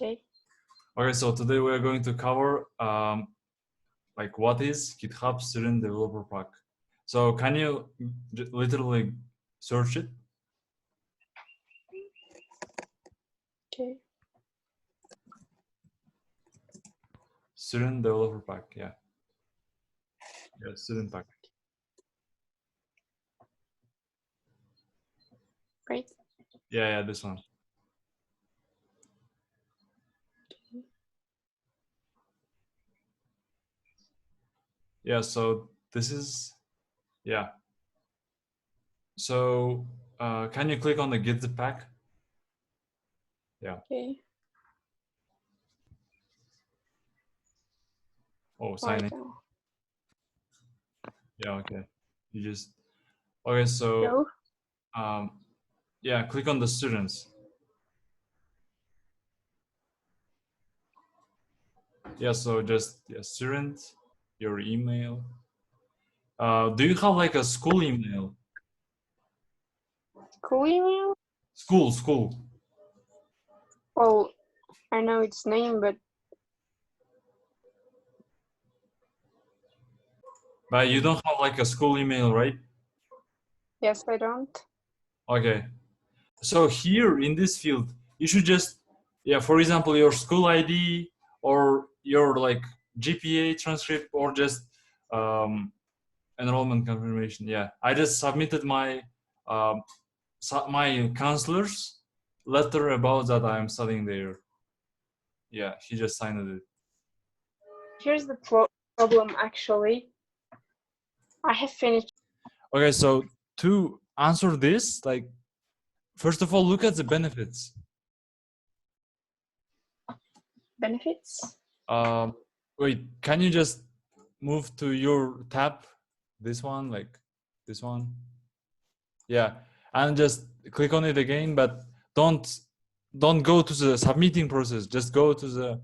Okay. Okay, so today we are going to cover like what is GitHub Student Developer Pack. So can you literally search it? Okay. Student Developer Pack, yeah. Yeah, Student Pack. Great. Yeah, this one. Yeah, so this is, yeah. So can you click on the Get the Pack? Yeah. Okay. Oh, Right sign in. now. Yeah, okay. You just, okay, so yeah, click on the students. Yeah, so just student, your email. Do you have like a school email? Cool email? School. Well, I know its name, but But you don't have like a school email, right? yes, I don't. Okay. So here in this field, you should just, yeah, for example, your school ID or your like GPA transcript or just enrollment confirmation. Yeah, I just submitted my my counselor's letter about that I'm studying there. Yeah, he just signed it. Here's the problem, actually. I have finished. Okay, so to answer this, like, first of all, look at the benefits. Benefits? Wait, can you just move to your tab? This one, like this one? Yeah, and just click on it again, but don't go to the submitting process. Just go to the,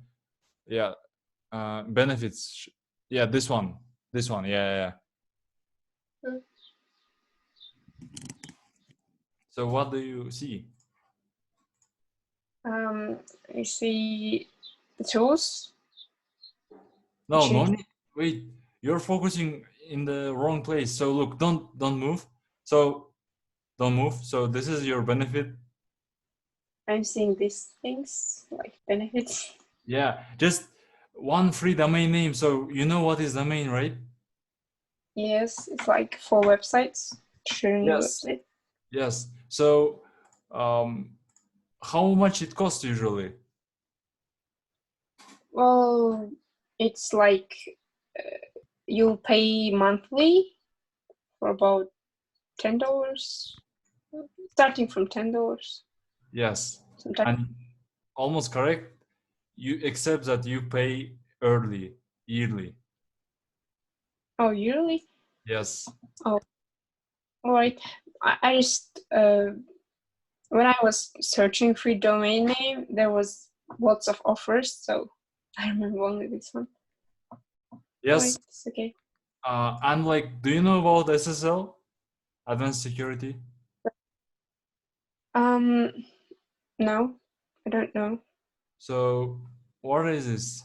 yeah, benefits. Yeah, this one. Yeah. So what do you see? I see the tools. No need. Wait, you're focusing in the wrong place. So look, don't move. So don't move. So this is your benefit. I'm seeing these things like benefits. Yeah, just one free domain name. So you know what is domain, right? Yes, it's like for websites. Sharing Yes. website. Yes. So how much it costs usually? Well, it's like you'll pay monthly for about $10, starting from $10. Yes. Sometimes. And almost correct. You accept that you pay yearly. Oh, yearly? Yes. Oh, all right. I just when I was searching for domain name, there was lots of offers, so I remember only this one. Yes. Right, it's okay. And like, do you know about SSL, Advanced Security? No, I don't know. So what is this?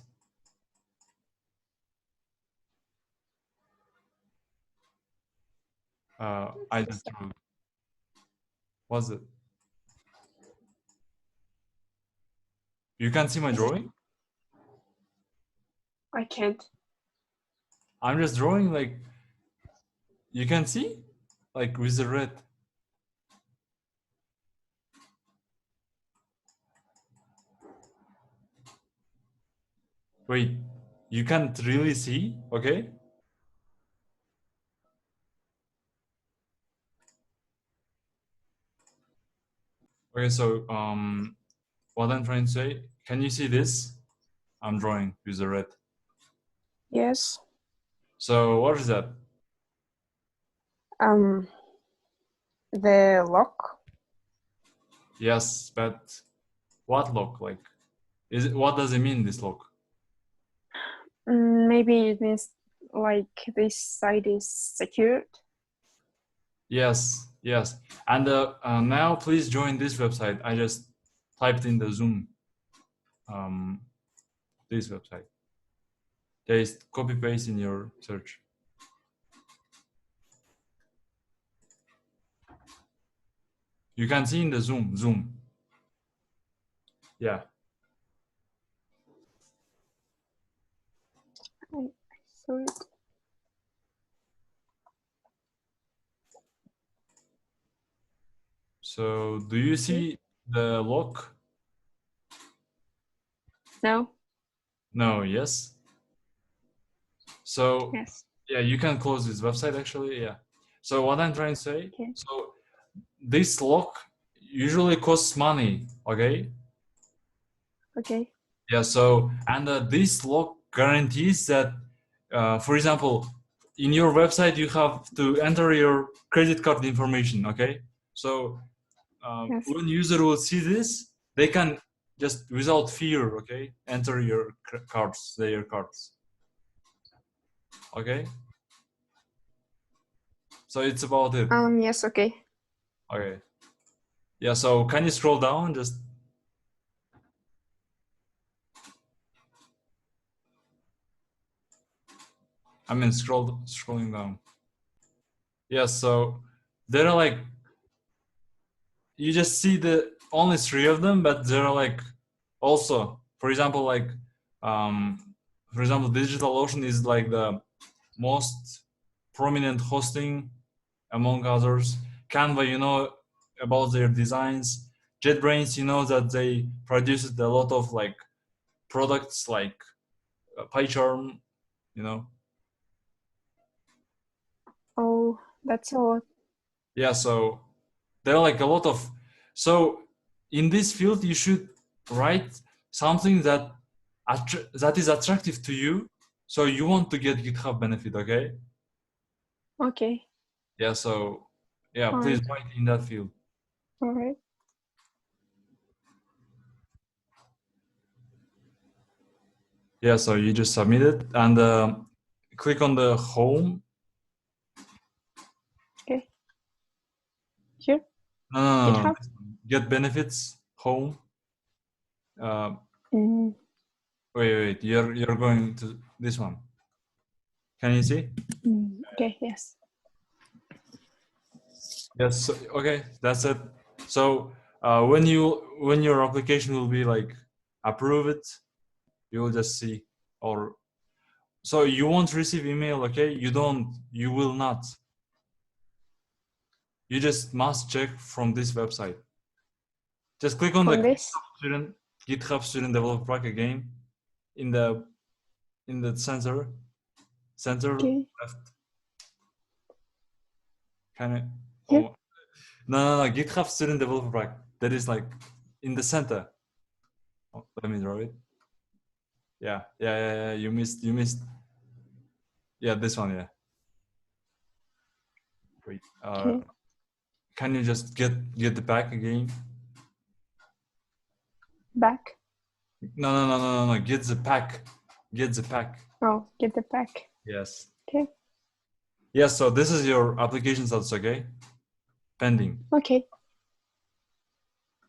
I just drew. What's it? You can see my drawing? I can't. I'm just drawing, like, you can see? Like with the red. Wait, you can't really see? Okay. Okay, so what I'm trying to say, can you see this? I'm drawing with the red. Yes. So what is that? The lock. Yes, but what lock? Like, is it, what does it mean, this lock? Maybe it means like this site is secured. Yes. And now please join this website. I just typed in the Zoom this website. Just copy paste in your search. You can see in the zoom. Yeah. I saw it. So do you see the lock? No. No, yes. So Yes. yeah, you can close this website actually. Yeah. So what I'm trying to say, Okay. so this lock usually costs money, okay? Okay. Yeah, so and this lock guarantees that, for example, in your website you have to enter your credit card information, okay? So Yes. when user will see this, they can just without fear, okay, enter your cards, their cards, okay? So it's about it. Yes. Okay. Okay. Yeah. So can you scroll down? Just I mean, scrolling down. Yeah. So there are like you just see the only three of them, but there are like also, for example, like for example, DigitalOcean is like the most prominent hosting among others. Canva, you know about their designs. JetBrains, you know that they produced a lot of like products like PyCharm, you know. Oh, that's a lot. Yeah, so there are like a lot of, so in this field you should write something that that is attractive to you, so you want to get GitHub benefit, okay? Okay. Yeah, so yeah, All please right. write in that field. All right. Yeah, so you just submit it and click on the home. Okay. Here. No, GitHub. get benefits home. uh, Mm, wait, you're going to this one. Can you see? okay. Yes. Yes. So, okay, that's it. So when your application will be like approved, you will just see. Or so you won't receive email. Okay, you will not. You just must check from this website. Just click on the From this. GitHub student developer pack again in the center Okay. left. Can I? Here. Oh no, GitHub student developer pack. That is like in the center. Oh, let me draw it. Yeah. You missed. Yeah, this one. Yeah. Wait. Okay. Can you just get the pack again? Back. No. Get the pack. Get the pack. Oh, get the pack. Yes. Okay. Yes. So this is your application status. Okay. Pending. Okay.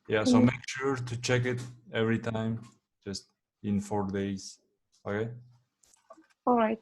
Yeah. So make sure to check it every time. Just in 4 days. Okay. All right.